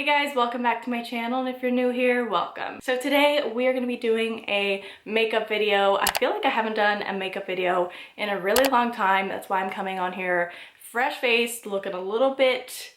Hey guys, welcome back to my channel, and if you're new here, welcome. So today we are going to be doing a makeup video. I feel like I haven't done a makeup video in a really long time. That's why I'm coming on here fresh faced, looking a little bit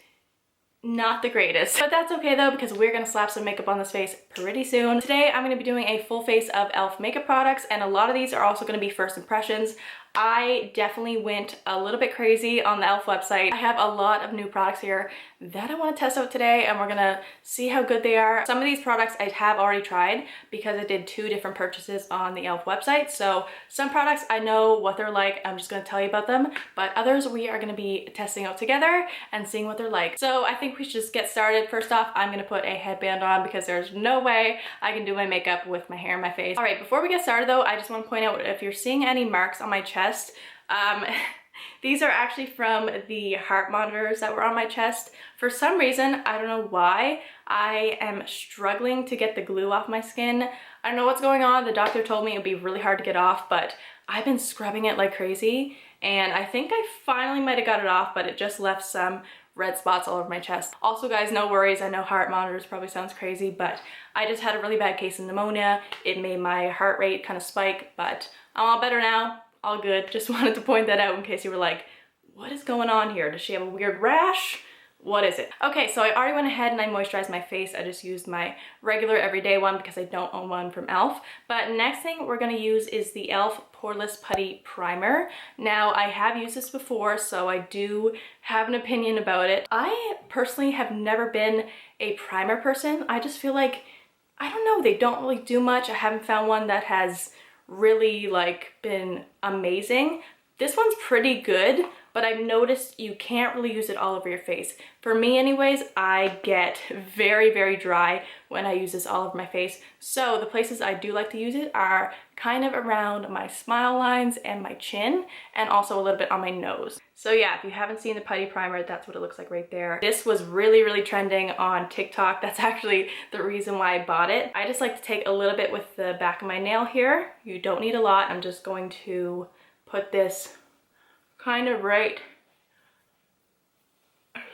not the greatest. But that's okay though, because we're gonna slap some makeup on this face pretty soon. Today I'm gonna be doing a full face of e.l.f. makeup products, and a lot of these are also gonna be first impressions. I definitely went a little bit crazy on the e.l.f. website. I have a lot of new products here that I want to test out today, and we're gonna see how good they are. Some of these products I have already tried because I did 2 different purchases on the e.l.f. website. So some products I know what they're like, I'm just gonna tell you about them, but others we are gonna be testing out together and seeing what they're like. So I think we should just get started. First off, I'm gonna put a headband on because there's no way I can do my makeup with my hair in my face. All right, before we get started though, I just want to point out, if you're seeing any marks on my chest, these are actually from the heart monitors that were on my chest. For some reason, I don't know why, I am struggling to get the glue off my skin. I don't know what's going on. The doctor told me it'd be really hard to get off, but I've been scrubbing it like crazy, and I think I finally might have got it off, but it just left some red spots all over my chest. Also guys, no worries, I know heart monitors probably sounds crazy, but I just had a really bad case of pneumonia. It made my heart rate kind of spike, but I'm all better now. All good. Just wanted to point that out in case you were like, what is going on here? Does she have a weird rash? What is it? Okay, so I already went ahead and I moisturized my face. I just used my regular everyday one because I don't own one from e.l.f. But next thing we're gonna use is the e.l.f. Poreless Putty Primer. Now, I have used this before, so I do have an opinion about it. I personally have never been a primer person. I just feel like, I don't know, they don't really do much. I haven't found one that has really like been amazing. This one's pretty good, but I've noticed you can't really use it all over your face. For me anyways, I get very dry when I use this all over my face. So the places I do like to use it are kind of around my smile lines and my chin, and also a little bit on my nose. So yeah, if you haven't seen the putty primer, that's what it looks like right there. This was really trending on TikTok. That's actually the reason why I bought it. I just like to take a little bit with the back of my nail here. You don't need a lot. I'm just going to put this kind of right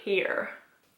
here.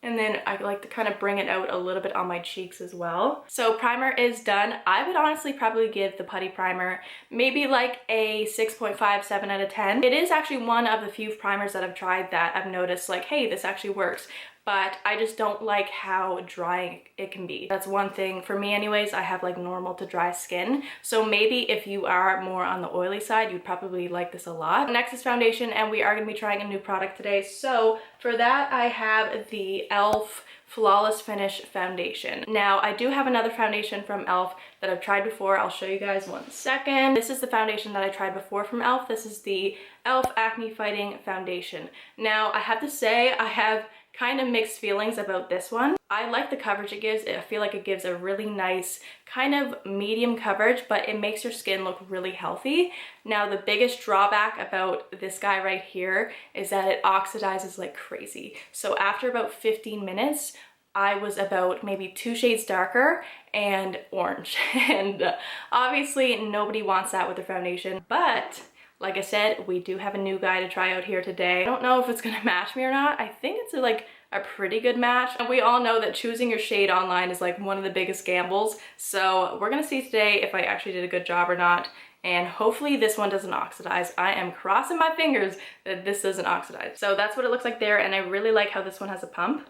And then I like to kind of bring it out a little bit on my cheeks as well. So primer is done. I would honestly probably give the putty primer maybe like a 6.5, 7 out of 10. It is actually one of the few primers that I've tried that I've noticed like, hey, this actually works. But I just don't like how dry it can be. That's one thing for me anyways. I have like normal to dry skin. So maybe if you are more on the oily side, you'd probably like this a lot. Next is foundation, and we are gonna be trying a new product today. So for that, I have the e.l.f. Flawless Finish Foundation. Now, I do have another foundation from e.l.f. that I've tried before. I'll show you guys one second. This is the foundation that I tried before from e.l.f. This is the e.l.f. Acne Fighting Foundation. Now, I have to say, I have kind of mixed feelings about this one. I like the coverage it gives. I feel like it gives a really nice kind of medium coverage, but it makes your skin look really healthy. Now, the biggest drawback about this guy right here is that it oxidizes like crazy. So after about 15 minutes, I was about maybe 2 shades darker and orange. And obviously nobody wants that with their foundation, but like I said, we do have a new guy to try out here today. I don't know if it's gonna match me or not. I think it's like a pretty good match. And we all know that choosing your shade online is like one of the biggest gambles. So we're gonna see today if I actually did a good job or not. And hopefully this one doesn't oxidize. I am crossing my fingers that this doesn't oxidize. So that's what it looks like there. And I really like how this one has a pump.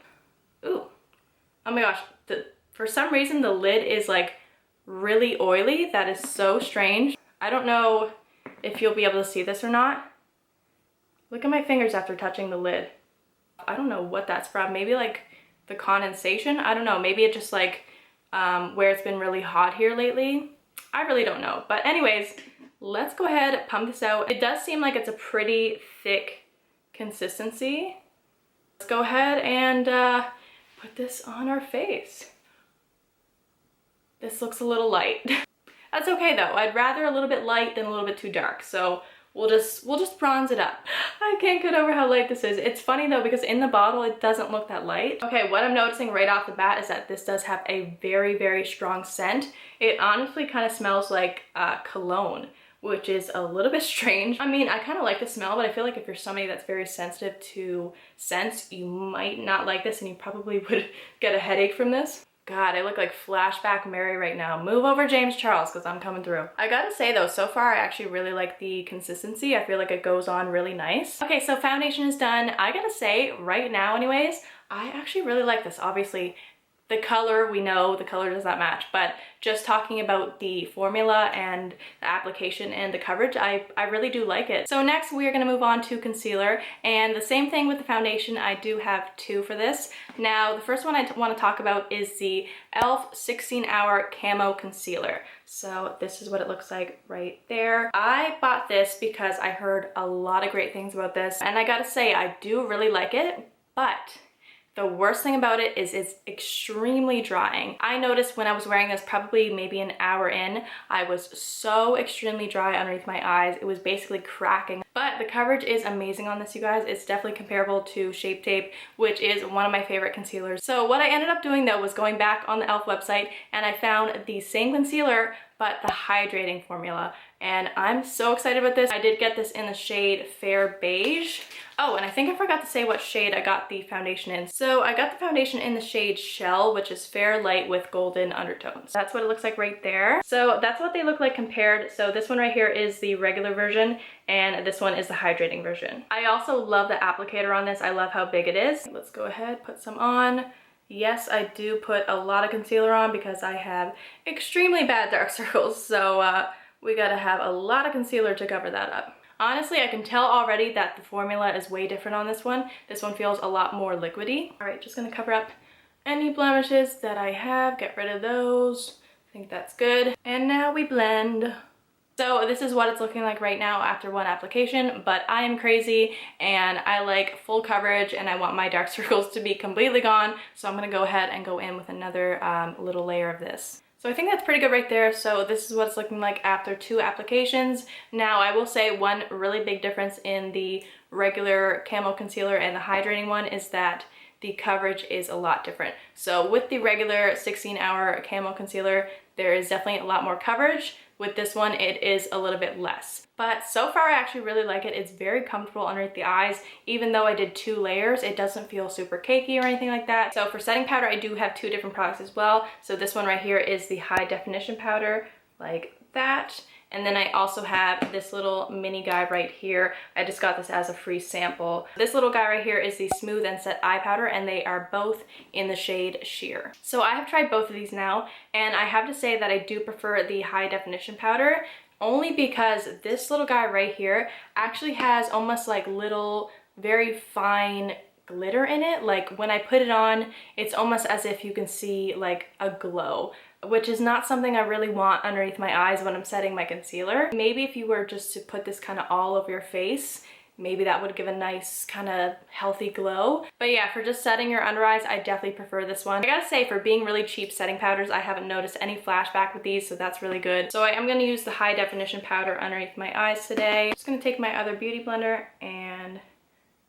Ooh, oh my gosh. For some reason, the lid is like really oily. That is so strange. I don't know if you'll be able to see this or not. Look at my fingers after touching the lid. I don't know what that's from. Maybe like the condensation? I don't know. Maybe it just like where it's been really hot here lately. I really don't know. But anyways, let's go ahead and pump this out. It does seem like it's a pretty thick consistency. Let's go ahead and put this on our face. This looks a little light. That's okay though. I'd rather a little bit light than a little bit too dark. So we'll just bronze it up. I can't get over how light this is. It's funny though, because in the bottle, it doesn't look that light. Okay, what I'm noticing right off the bat is that this does have a very strong scent. It honestly kind of smells like cologne, which is a little bit strange. I mean, I kind of like the smell, but I feel like if you're somebody that's very sensitive to scents, you might not like this and you probably would get a headache from this. God, I look like flashback Mary right now. Move over James Charles, because I'm coming through. I gotta say though, so far I actually really like the consistency. I feel like it goes on really nice. Okay, so foundation is done. I gotta say, right now anyways, I actually really like this. Obviously, the color, we know the color does not match, but just talking about the formula and the application and the coverage, I really do like it. So next we are gonna move on to concealer, and the same thing with the foundation. I do have two for this. Now, the first one I wanna talk about is the e.l.f. 16-Hour Camo Concealer. So this is what it looks like right there. I bought this because I heard a lot of great things about this, and I gotta say, I do really like it, but the worst thing about it is it's extremely drying. I noticed when I was wearing this probably maybe an hour in, I was so extremely dry underneath my eyes. It was basically cracking. But the coverage is amazing on this, you guys. It's definitely comparable to Shape Tape, which is one of my favorite concealers. So what I ended up doing though was going back on the e.l.f. website, and I found the same concealer but the hydrating formula, and I'm so excited about this. I did get this in the shade Fair Beige. Oh, and I think I forgot to say what shade I got the foundation in. So I got the foundation in the shade Shell, which is fair light with golden undertones. That's what it looks like right there. So that's what they look like compared. So this one right here is the regular version, and this one is the hydrating version. I also love the applicator on this. I love how big it is. Let's go ahead, put some on. Yes, I do put a lot of concealer on because I have extremely bad dark circles, so we gotta have a lot of concealer to cover that up. Honestly, I can tell already that the formula is way different on this one. This one feels a lot more liquidy. All right, just gonna cover up any blemishes that I have, get rid of those. I think that's good. And now we blend. So this is what it's looking like right now after one application, but I am crazy and I like full coverage and I want my dark circles to be completely gone. So I'm gonna go ahead and go in with another little layer of this. So I think that's pretty good right there. So this is what it's looking like after two applications. Now I will say one really big difference in the regular camo concealer and the hydrating one is that the coverage is a lot different. So with the regular 16-hour camo concealer, there is definitely a lot more coverage. With this one, it is a little bit less. But so far, I actually really like it. It's very comfortable underneath the eyes. Even though I did two layers, it doesn't feel super cakey or anything like that. So for setting powder, I do have two different products as well. So this one right here is the high definition powder, like that. And then I also have this little mini guy right here. I just got this as a free sample. This little guy right here is the Smooth and Set Eye Powder, and they are both in the shade Sheer. So I have tried both of these now, and I have to say that I do prefer the high definition powder, only because this little guy right here actually has almost like little, very fine glitter in it. Like when I put it on, it's almost as if you can see like a glow, which is not something I really want underneath my eyes when I'm setting my concealer. Maybe if you were just to put this kind of all over your face, maybe that would give a nice kind of healthy glow. But yeah, for just setting your under eyes, I definitely prefer this one. I gotta say, for being really cheap setting powders, I haven't noticed any flashback with these, so that's really good. So I am gonna use the high definition powder underneath my eyes today. I'm just gonna take my other beauty blender and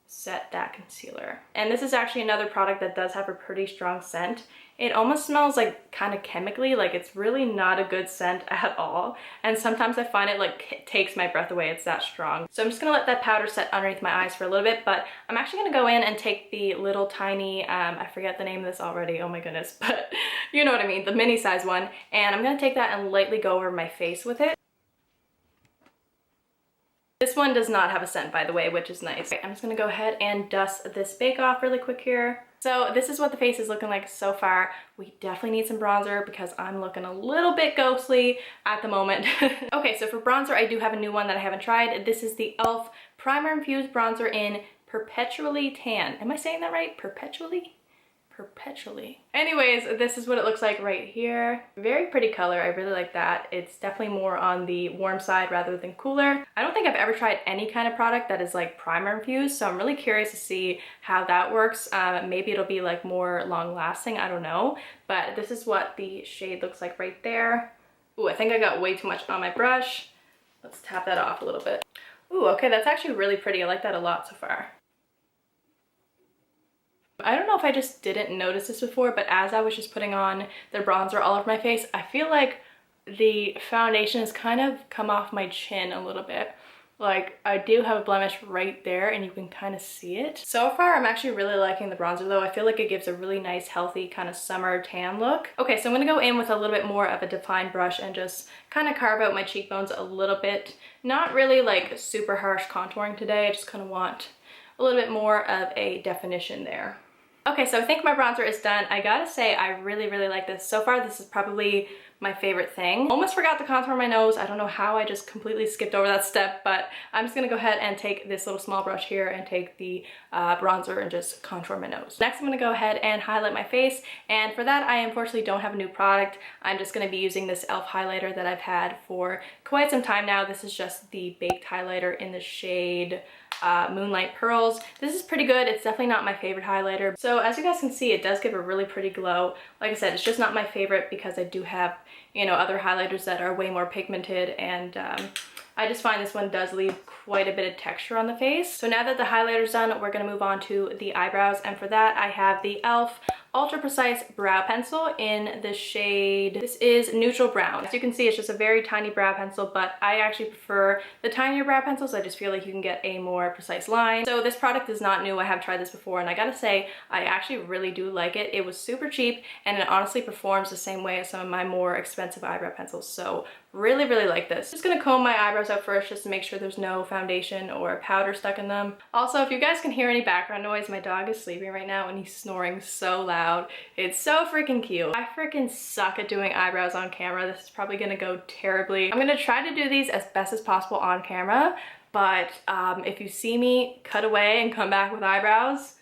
set that concealer. And this is actually another product that does have a pretty strong scent. It almost smells like kind of chemically, like it's really not a good scent at all. And sometimes I find it like takes my breath away, it's that strong. So I'm just gonna let that powder set underneath my eyes for a little bit, but I'm actually gonna go in and take the little tiny, I forget the name of this already, oh my goodness, but you know what I mean, the mini size one. And I'm gonna take that and lightly go over my face with it. This one does not have a scent, by the way, which is nice. Okay, I'm just gonna go ahead and dust this bake off really quick here. So this is what the face is looking like so far. We definitely need some bronzer because I'm looking a little bit ghostly at the moment. Okay, so for bronzer, I do have a new one that I haven't tried. This is the e.l.f. Primer Infused Bronzer in Perpetually Tan. Am I saying that right? Perpetually? Perpetually. Anyways, this is what it looks like right here. Very pretty color. I really like that. It's definitely more on the warm side rather than cooler. I don't think I've ever tried any kind of product that is like primer infused, so I'm really curious to see how that works. Maybe it'll be like more long lasting, I don't know. But this is what the shade looks like right there. Ooh, I think I got way too much on my brush. Let's tap that off a little bit. Ooh, okay, that's actually really pretty. I like that a lot so far. I don't know if I just didn't notice this before, but as I was just putting on the bronzer all over my face, I feel like the foundation has kind of come off my chin a little bit. Like, I do have a blemish right there and you can kind of see it. So far, I'm actually really liking the bronzer though. I feel like it gives a really nice, healthy kind of summer tan look. Okay, so I'm gonna go in with a little bit more of a defined brush and just kind of carve out my cheekbones a little bit. Not really like super harsh contouring today. I just kind of want a little bit more of a definition there. Okay, so I think my bronzer is done. I gotta say, I really, really like this. So far, this is probably my favorite thing. Almost forgot to contour my nose. I don't know how I just completely skipped over that step, but I'm just gonna go ahead and take this little small brush here and take the bronzer and just contour my nose. Next, I'm gonna go ahead and highlight my face. And for that, I unfortunately don't have a new product. I'm just gonna be using this e.l.f. highlighter that I've had for quite some time now. This is just the baked highlighter in the shade Moonlight Pearls. This is pretty good. It's definitely not my favorite highlighter. So as you guys can see, it does give a really pretty glow. Like I said, it's just not my favorite because I do have, you know, other highlighters that are way more pigmented, and I just find this one does leave quite a bit of texture on the face. So now that the highlighter's done, we're gonna move on to the eyebrows, and for that I have the e.l.f. Ultra Precise Brow Pencil in the shade, this is Neutral Brown. As you can see, it's just a very tiny brow pencil, but I actually prefer the tinier brow pencils. I just feel like you can get a more precise line. So this product is not new. I have tried this before, and I gotta say, I actually really do like it. It was super cheap, and it honestly performs the same way as some of my more expensive eyebrow pencils. So really, really like this. Just gonna comb my eyebrows out first just to make sure there's no foundation or powder stuck in them. Also, if you guys can hear any background noise, my dog is sleeping right now and he's snoring so loud. It's so freaking cute. I freaking suck at doing eyebrows on camera. This is probably gonna go terribly. I'm gonna try to do these as best as possible on camera, but if you see me cut away and come back with eyebrows,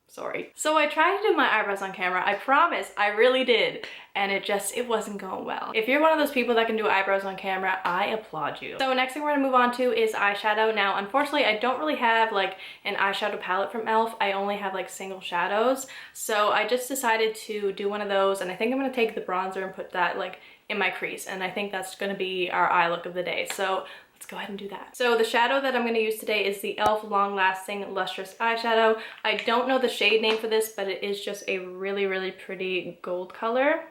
sorry. So I tried to do my eyebrows on camera. I promise, I really did. And it wasn't going well. If you're one of those people that can do eyebrows on camera, I applaud you. So next thing we're gonna move on to is eyeshadow. Now, unfortunately, I don't really have like an eyeshadow palette from e.l.f. I only have like single shadows. So I just decided to do one of those, and I think I'm gonna take the bronzer and put that like in my crease. And I think that's gonna be our eye look of the day. So let's go ahead and do that. So the shadow that I'm going to use today is the e.l.f. Long Lasting Lustrous Eyeshadow. I don't know the shade name for this, but it is just a really, really pretty gold color.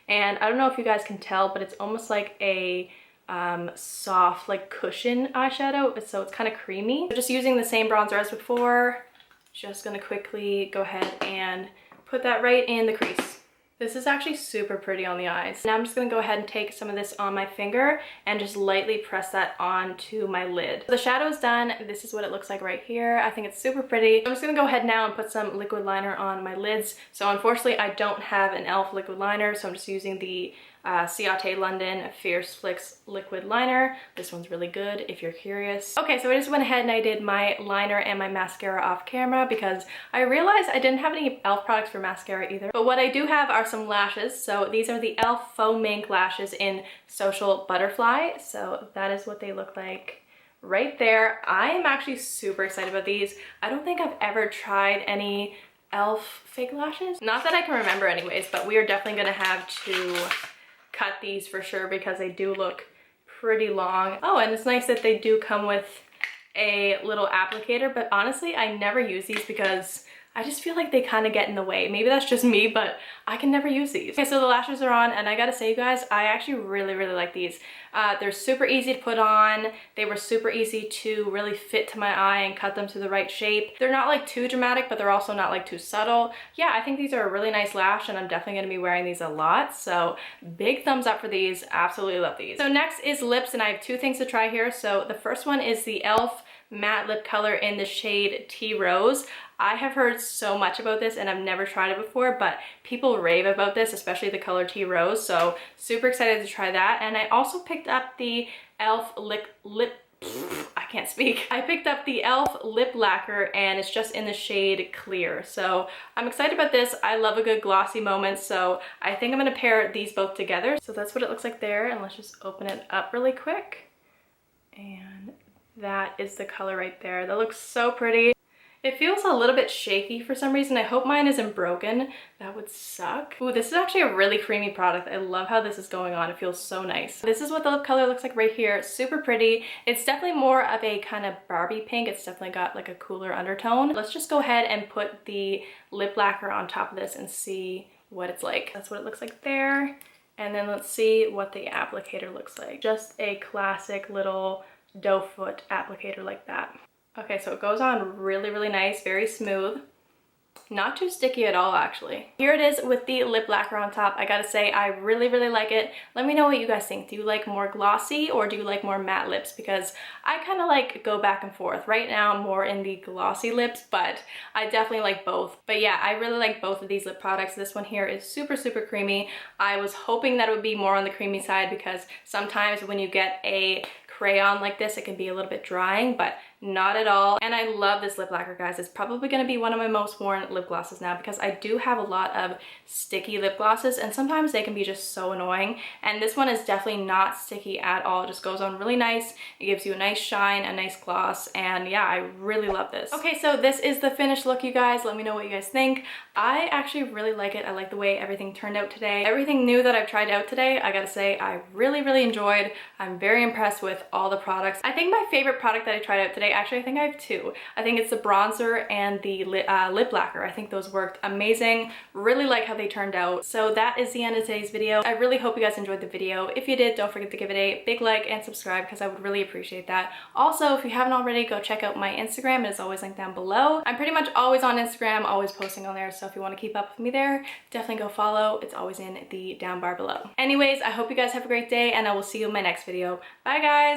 And I don't know if you guys can tell, but it's almost like a soft, like cushion eyeshadow. So it's kind of creamy. So just using the same bronzer as before, just going to quickly go ahead and put that right in the crease. This is actually super pretty on the eyes. Now I'm just gonna go ahead and take some of this on my finger and just lightly press that onto my lid. The shadow is done. This is what it looks like right here. I think it's super pretty. I'm just gonna go ahead now and put some liquid liner on my lids. So unfortunately, I don't have an e.l.f. liquid liner, so I'm just using the Ciate London Fierce Flicks liquid liner. This one's really good if you're curious. Okay, so I just went ahead and I did my liner and my mascara off camera because I realized I didn't have any e.l.f. products for mascara either. But what I do have are some lashes. So these are the e.l.f. Faux Mink lashes in Social Butterfly. So that is what they look like right there. I am actually super excited about these. I don't think I've ever tried any e.l.f. fake lashes. Not that I can remember anyways, but we are definitely gonna have to cut these for sure because they do look pretty long. Oh, and it's nice that they do come with a little applicator, but honestly, I never use these because I just feel like they kind of get in the way. Maybe that's just me, but I can never use these. Okay, so the lashes are on, and I gotta say, you guys, I actually really, really like these. They're super easy to put on. They were super easy to really fit to my eye and cut them to the right shape. They're not like too dramatic, but they're also not like too subtle. Yeah, I think these are a really nice lash, and I'm definitely gonna be wearing these a lot. So big thumbs up for these. Absolutely love these. So next is lips, and I have two things to try here. So the first one is the e.l.f. matte lip color in the shade Tea Rose. I have heard so much about this and I've never tried it before, but people rave about this, especially the color Tea Rose. So super excited to try that. And I also picked up the e.l.f. I picked up the e.l.f. lip lacquer, and it's just in the shade Clear. So I'm excited about this. I love a good glossy moment, so I think I'm gonna pair these both together. So that's what it looks like there, and let's just open it up really quick. And that is the color right there. That looks so pretty. It feels a little bit shaky for some reason. I hope mine isn't broken. That would suck. Ooh, this is actually a really creamy product. I love how this is going on. It feels so nice. This is what the lip color looks like right here. Super pretty. It's definitely more of a kind of Barbie pink. It's definitely got like a cooler undertone. Let's just go ahead and put the lip lacquer on top of this and see what it's like. That's what it looks like there. And then let's see what the applicator looks like. Just a classic little doe foot applicator like that. Okay, so it goes on really, really nice, very smooth. Not too sticky at all, actually. Here it is with the lip lacquer on top. I gotta say, I really, really like it. Let me know what you guys think. Do you like more glossy or do you like more matte lips? Because I kind of like go back and forth. Right now, I'm more in the glossy lips, but I definitely like both. But yeah, I really like both of these lip products. This one here is super, super creamy. I was hoping that it would be more on the creamy side because sometimes when you get a crayon like this, it can be a little bit drying, but not at all. And I love this lip lacquer, guys. It's probably going to be one of my most worn lip glosses now because I do have a lot of sticky lip glosses and sometimes they can be just so annoying. And this one is definitely not sticky at all. It just goes on really nice. It gives you a nice shine, a nice gloss, and yeah, I really love this. Okay, so this is the finished look, you guys. Let me know what you guys think. I actually really like it. I like the way everything turned out today. Everything new that I've tried out today, I gotta say, I really, really enjoyed. I'm very impressed with all the products. I think my favorite product that I tried out today, actually I think I have two. I think it's the bronzer and the lip lacquer. I think those worked amazing. Really like how they turned out. So that is the end of today's video. I really hope you guys enjoyed the video. If you did, don't forget to give it a big like and subscribe because I would really appreciate that. Also, if you haven't already, go check out my Instagram. It is always linked down below. I'm pretty much always on Instagram, always posting on there. So if you want to keep up with me there, definitely go follow. It's always in the down bar below. Anyways, I hope you guys have a great day and I will see you in my next video. Bye guys!